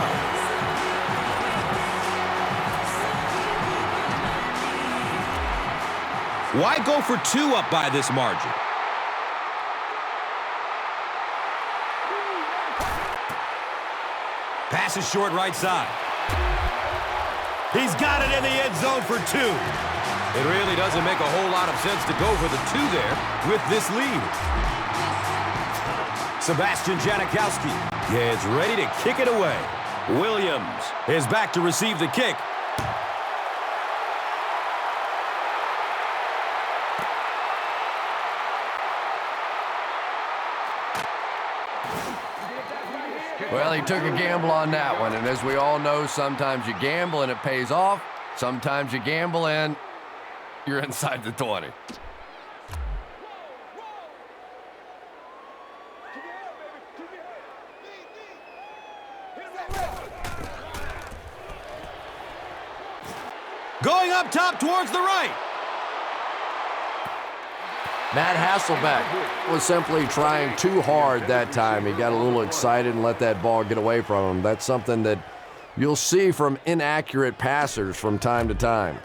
Why go for 2 up by this margin? Pass is short right side. He's got it in the end zone for 2. It really doesn't make a whole lot of sense to go for the 2 there with this lead. Sebastian Janikowski is ready to kick it away. Williams is back to receive the kick. Well, he took a gamble on that one, and as we all know, sometimes you gamble and it pays off. Sometimes you gamble and you're inside the 20. Going up top towards the right. Matt Hasselbeck was simply trying too hard that time. He got a little excited and let that ball get away from him. That's something that you'll see from inaccurate passers from time to time.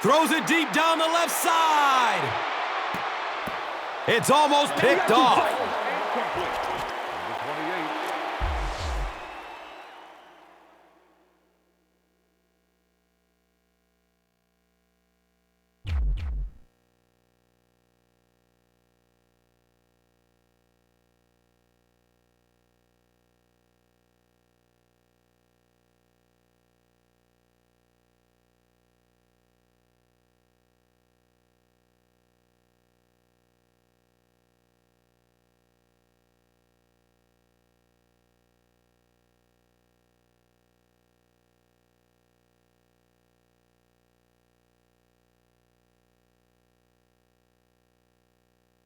Throws it deep down the left side. It's almost picked off. Incomplete. Number 28.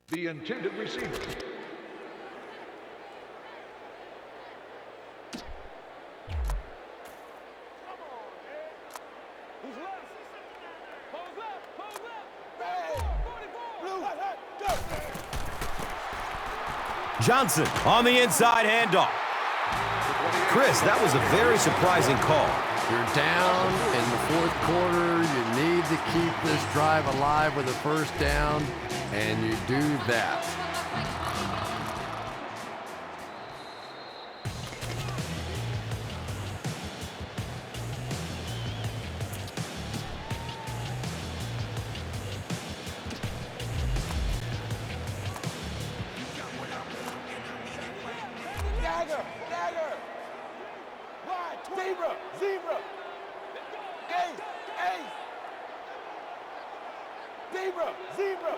The intended receiver. Who's left? Pose left. Pose left. 44. Blue. Go. Johnson on the inside handoff. Chris, that was a very surprising call. You're down in the fourth quarter. You need to keep this drive alive with a first down, and you do that. Dagger. Dagger. Wide. Zebra. Zebra. Ace. Ace. Zebra. Zebra.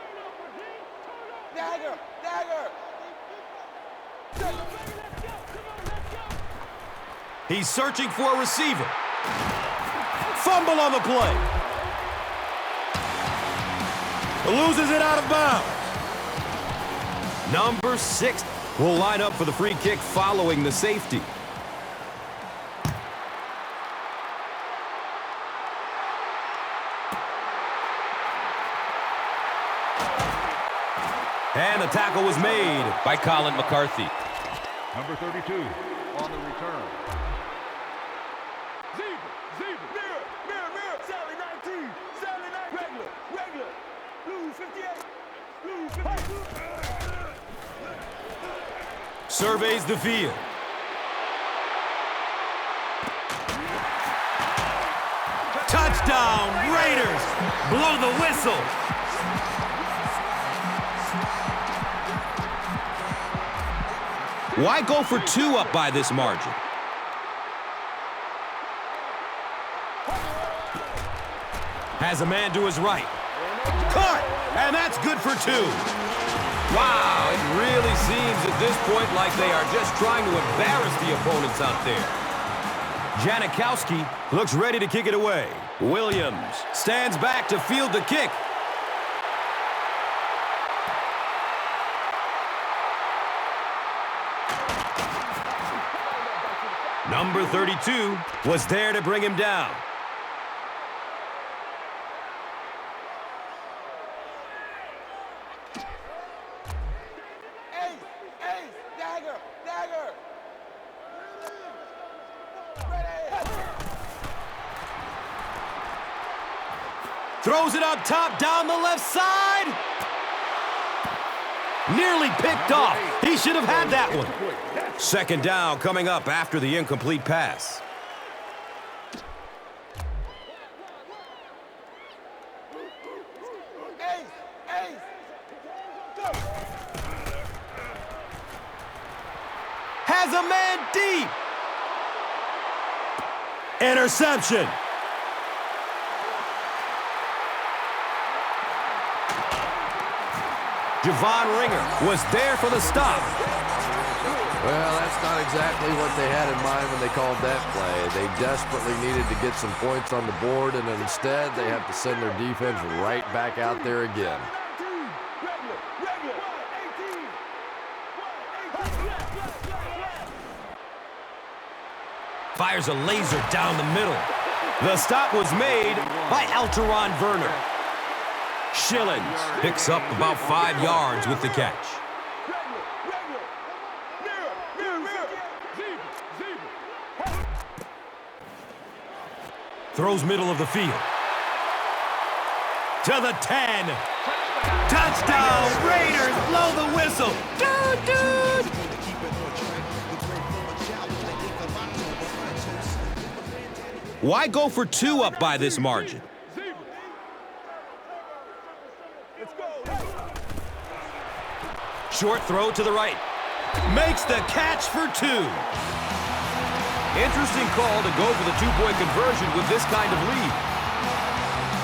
Dagger. Dagger. He's searching for a receiver. Fumble on the play. Loses it out of bounds. Number 6 will line up for the free kick following the safety. And the tackle was made by Colin McCarthy. Number 32 on the return. Zebra. Zebra. Mirror. Mirror. Mirror. Sally 19. Sally 19. Regular. Regular. Blue 58. Blue 58. Surveys the field. Touchdown, Raiders! Blow the whistle! Why go for 2 up by this margin? Has a man to his right. Caught! And that's good for 2. Wow, it really seems at this point like they are just trying to embarrass the opponents out there. Janikowski looks ready to kick it away. Williams stands back to field the kick. Number 32 was there to bring him down. Ace. Ace. Dagger. Dagger. Ready. Throws it up top, down the left side. Nearly picked off. He should have had that one. Second down coming up after the incomplete pass. Ace. Ace. Go. Has a man deep. Interception. Javon Ringer was there for the stop. Well, that's not exactly what they had in mind when they called that play. They desperately needed to get some points on the board, and instead they have to send their defense right back out there again. 19. Regular. Regular. 18. Fires a laser down the middle. The stop was made by Alteron Werner. Schillens picks up about 5 yards with the catch. Throws middle of the field. To the 10. Touchdown, Raiders, blow the whistle. Dude. Why go for 2 up by this margin? Short throw to the right. Makes the catch for 2. Interesting call to go for the 2-point conversion with this kind of lead.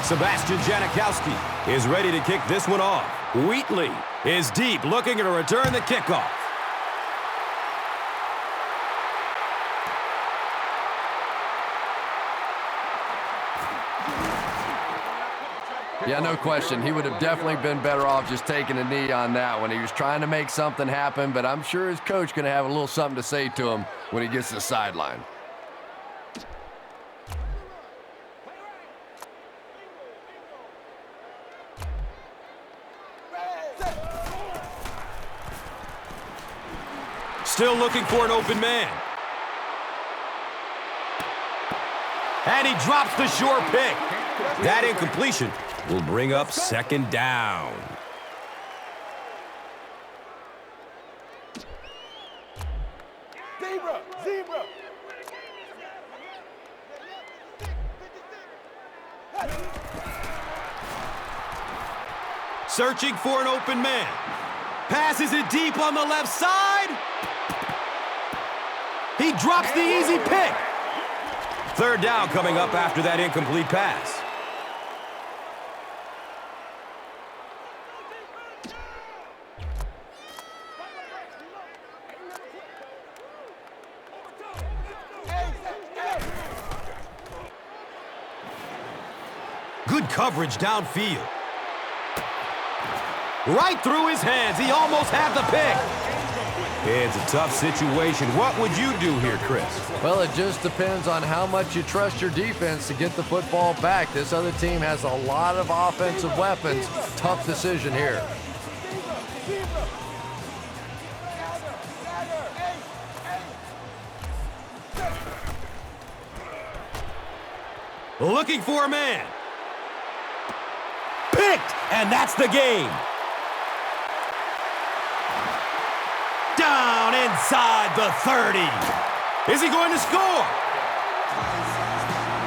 Sebastian Janikowski is ready to kick this one off. Wheatley is deep, looking to return the kickoff. Yeah, no question. He would have definitely been better off just taking a knee on that one. He was trying to make something happen, but I'm sure his coach going to have a little something to say to him when he gets to the sideline. Still looking for an open man. And he drops the short pick. That incompletion will bring up 2nd down. Zebra. Searching for an open man. Passes it deep on the left side. He drops the easy pick. 3rd down coming up after that incomplete pass. Good coverage downfield. Right through his hands. He almost had the pick. It's a tough situation. What would you do here, Chris? Well, it just depends on how much you trust your defense to get the football back. This other team has a lot of offensive weapons. Tough decision here. Looking for a man. Picked, and that's the game. Down inside the 30. Is he going to score?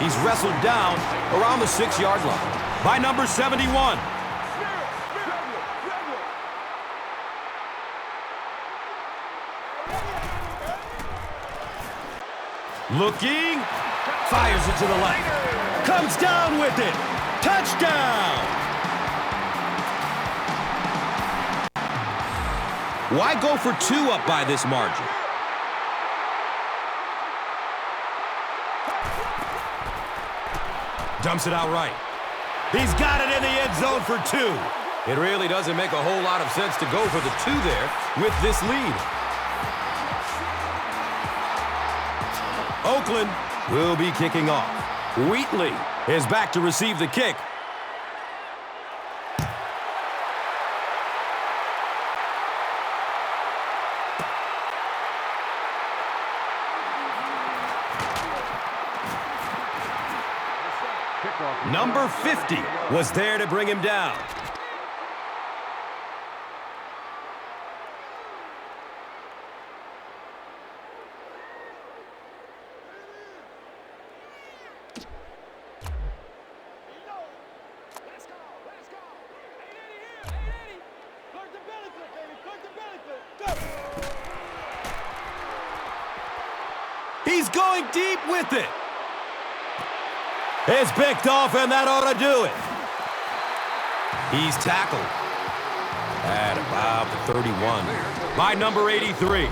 He's wrestled down around the 6-yard line by number 71. Looking, fires it to the left. Comes down with it. Touchdown! Why go for 2 up by this margin? Dumps it out right. He's got it in the end zone for 2. It really doesn't make a whole lot of sense to go for the 2 there with this lead. Oakland will be kicking off. Wheatley is back to receive the kick. Number 50 was there to bring him down. He's going deep with it. It's picked off, and that ought to do it. He's tackled at about the 31 by number 83.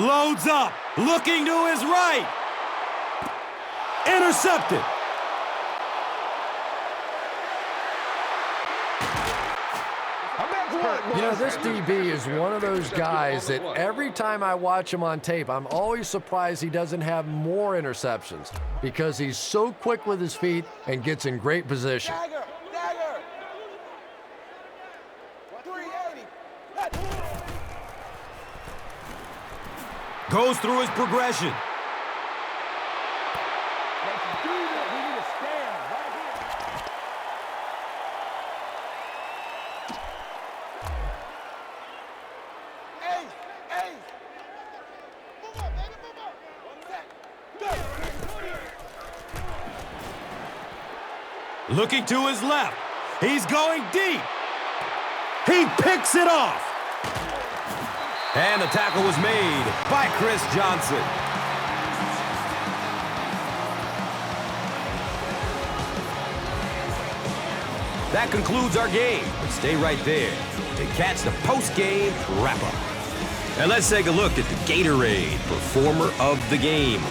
Loads up. Looking to his right. Intercepted. You know, this DB is one of those guys that every time I watch him on tape, I'm always surprised he doesn't have more interceptions because he's so quick with his feet and gets in great position. Dagger! Dagger! 380! Goes through his progression. Looking to his left. He's going deep. He picks it off. And the tackle was made by Chris Johnson. That concludes our game. But stay right there to catch the post-game wrap-up. And let's take a look at the Gatorade Performer of the Game.